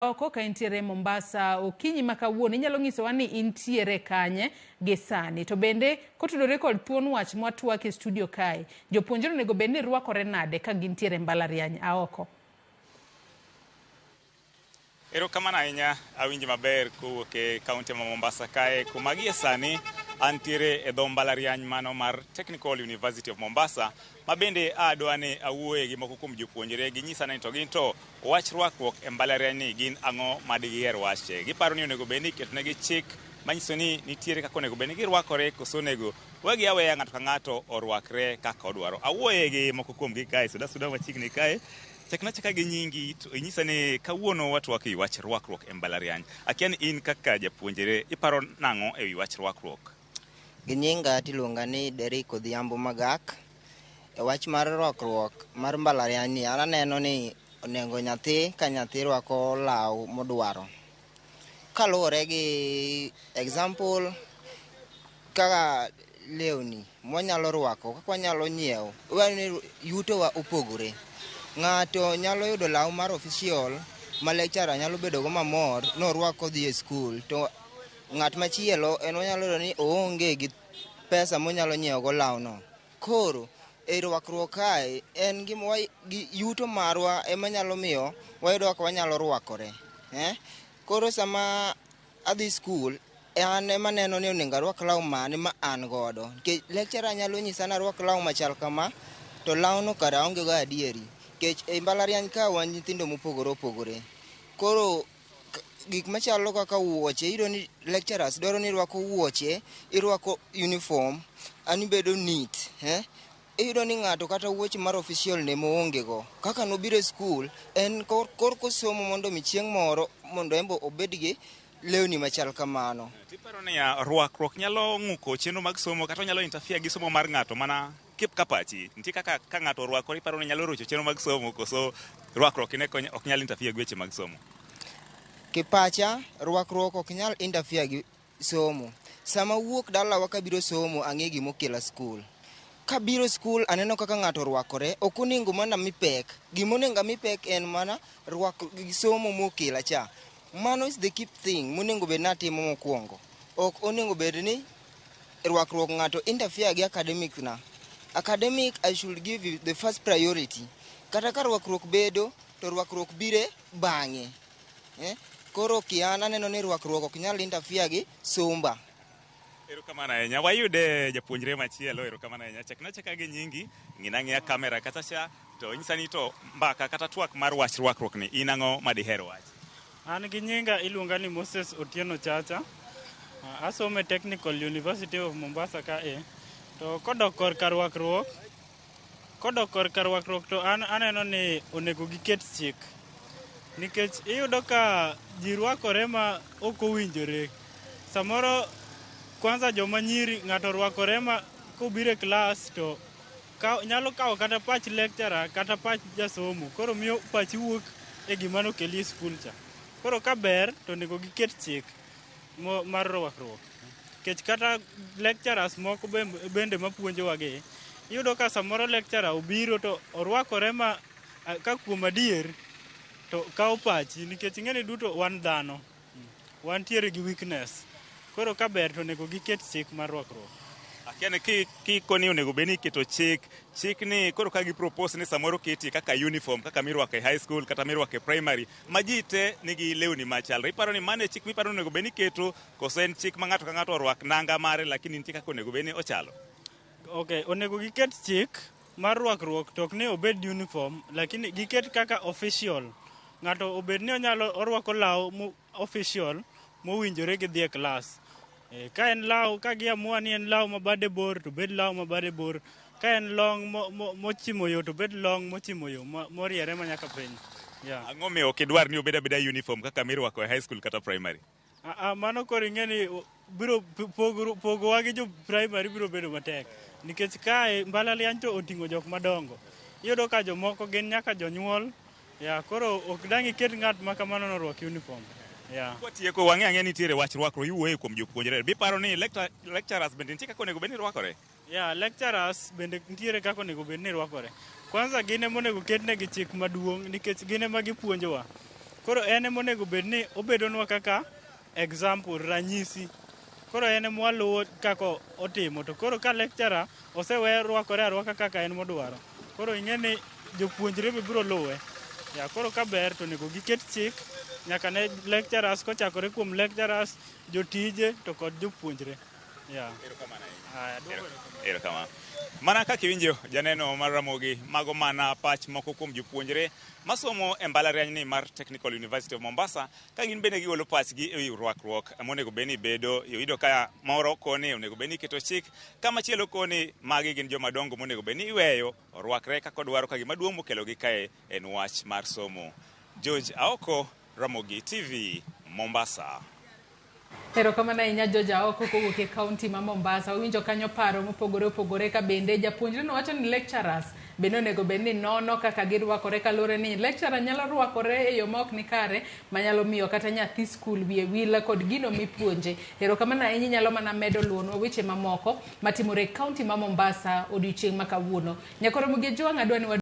Oko ka intiere Mombasa okinyi makawuono inyalo nyisowa ni intiere kanye gi sani. To bende kotudore kod thuon wach mwatwak e studio kae, jopuonjre onego bed ni rwakore nade ka gintiere mbalariany aoko? Erokamano ahinya, awinji maber kowuok e kaunti ma Mombasa kae, kuma gie sani antiere e dho mbalariany mano mar Technical University of Mombasa, ma bende adwa ni awuoye gi moko kuom jopuonjre ginyisa ni to gin to wach rwakruok e mbalariany ni gin ang'o ma digiher wache. Giparo ni onego bed ni ketnegi chik manyiso ni nitiere kaka onego bed ni girwakore koso onego wegi aweya ng'ato ka ng'ato orwakre kaka odwaro. Awuoye gi moko kuom gi kae, suda machiegni kae. Chakna chaka gi nyingi, to inyisa ni kawuono watwak e wach rwakruok e mbalariany. Akia ni in kaka japuonjre iparo nang'o e wach rwakruok? Gi nyinga tiluonga ni Derek Odhiambo Magak. E wach mar rwakruok mar mbalariany ni an aneno ni onego nyathi ka nyathi rwako law modwaro. Kaluwore gi example kaka lewni mwanyalo rwako, kaka wanyalo nyiewo, yuto wa opogore. Ng'ato nyalo yudo law mar official ma lecturer nyalo bedo go mamor norwako dhi e skul, to ng'at machielo en onyalo yudo ni oonge gi pesa monyalo nyiewo go lawno. Koro e rwakruok kae en gima yuto marwa ema nyalo miyo wayudo kaka wanyalo rwakore. Koro sama adhi skul an ema neno ni onego arwak law mane ma an godo. Nikech lecturer nyalo nyisa ni arwak law machal kama, to lawno kara aonge go adieri. Nikech e mbalariany ka wan nyithindo mopogore opogore. Koro gik machalo kaka wuoche, iyudo ni lecturers dwaro ni irwako wuoche, irwako uniform, ani bedo neat. Iyudo ni ng'ato kata wuoche mar official ne moonge go. Kaka nobiro e skul, en korko somo mondo mi chieng' moro mondo embo obed gi lewni machal kamano. Tiparo ni rwakruok nyalo ng'uko chenro mag somo kata nyalo interfere gi somo mar ng'ato mana kip kapachi. Nitie kaka ka ng'ato orwakore iparo ni nyalo rocho chenro mag somo koso rwakruok ok nyal interfere gi weche mag somo. Kipacha, rwakruok ok nyal interfere gi somo. Sama wuok dalawa kabiro somo ang'e gima okela skul. Kabiro skul aneno kaka ng'ato rwakore, ok onego mana mi pek. Gima onego mi pek en mana rwakruok somo mokela cha. Mano is the key thing monego bed natimo mokwongo. Ok onego bed ni rwakruok ng'ato interfere gi academic na. Academic, I should give you the first priority. Kata ka rwakruok bedo, to rwakruok bire bang'e. Koro kiana neno ni rwakruok ok nyal interfere gi somba. Erokamano ahinya. Wayude japuonjre machielo, erokamano ahinya. Chakna chaka gi nyingi, ng'ina kamera kata cha, to nyisa ni to mbaka kata twak mar wach rwakruok ni in ang'o ma diher wach? An gi nyinga iluonga ni Moses Otieno Chacha. Asomo e Technical University of Mombasa kae. To kodok korka rwakruok to an aneno ni onego giket chik. Nikech iyudo ka ji rwakore ma ok owinjore. Samoro kwanza joma nyiri ng'ato rwakore ma kobiro e klas to nyalo kawo kata pach lecturer kata pach jasomo. Koro miyo pachi wuok e gima nokeli e skul cha. Koro ka ber to onego giket chik mar rwakruok. Nikech kata lecturers moko bende mapuonjowa gi, iyudo ka samoro lecturer obiro to orwakore ma ka kuom adier to kawo pachi, nikech ing'eni duto wan dhano, wantiere gi weakness. Koro ka ber to onego giket chik mar rwakruok. Akia ni kikoni onego bed ni iketo chik ni koro ka gipropose ni samoro keti kaka uniform, kaka mirwako e high school kata mirwako e primary, ma ji te nigi lewni machalre. Iparo ni mane chik miparo onego bed ni keto, koso en chik ma ng'ato ka ng'ato orwak nanga mare lakini nitie kaka onego bed ni ochalo? Okay, onego giket chik mar rwakruok to ok ni obed uniform, lakini giket kaka official. Ng'ato obed ni onyalo orwako law official mowinjore gi dhi e klas. Ka en law, ka giamua ni en law mabade bor, to bed law mabade bor. Ka en long mochimo yo, to bed long mochimo yo, moriere manyaka piny. Ang'o miyo ok idwar ni obed abeda uniform kaka mirwako e high school kata primary? Mano koro ing'eni biro pogowa gi jo primary biro bedo matek. Nikech kae mbalariany to oting'o jok madongo. Iyudo ka jomoko gin nyaka jonyuol. Koro ok dang' iket ng'at ma kamano norwak uniform. Kotieko wang'e ang'e nitiere wach rwakruok iwuoye kuom jopuonjre. Biparo ni lecturers bende nitie kaka onego bed ni rwakore? Lecturers bende nitiere kaka onego bed ni rwakore. Kwanza gin ema onego ketnegi chik maduong' nikech gin ema gipuonjowa. Koro en ema onego bed ni obedonwa kaka example, ranyisi. Koro en ema waluwo kaka otimo. To koro ka lecturer osewe rwakore arwaka kaka en modwaro, koro ing'e ni jopuonjre be biro luwe. Koro ka ber to onego giket chik nyaka ne lecturers, kochakore kuom lecturers, jotije to kod jopuonjre. Erokamano. Mana kaka iwinjo janeno mar Ramogi, mago mana pach moko kuom jopuonjre masomo e mbalariany ni mar Technical University of Mombasa, ka gin bende giolo pachgi e rwakruok monego bed ni bedo. Iyudo ka moro koni onego bed ni keto chik, ka machielo koni magi gin joma dongo monego bed ni iweyo rwakre kaka odwaro, ka gima duong' mokelogi kae en wach mar somo. George Aoko, Ramogi TV, Mombasa. Erokamano ahinya George Aoko kowuok e kaunti ma Mombasa. Owinjo kanyo paro mopogore opogore, ka bende japuonjre no wacho ni lecturers bende onego bed ni nono kaka girwakore, kaluwore ni lecturer nyalo rwakore e yo ma ok ni kare manyalo miyo kata nyathi skul wiye wil kod gino mipuonje. Erokamano ahinya, nyalo mana medo luonwa weche mamoko matimore e kaunti ma Mombasa odiochieng' ma kawuono. Nyakoro Mugi Jwang' adwani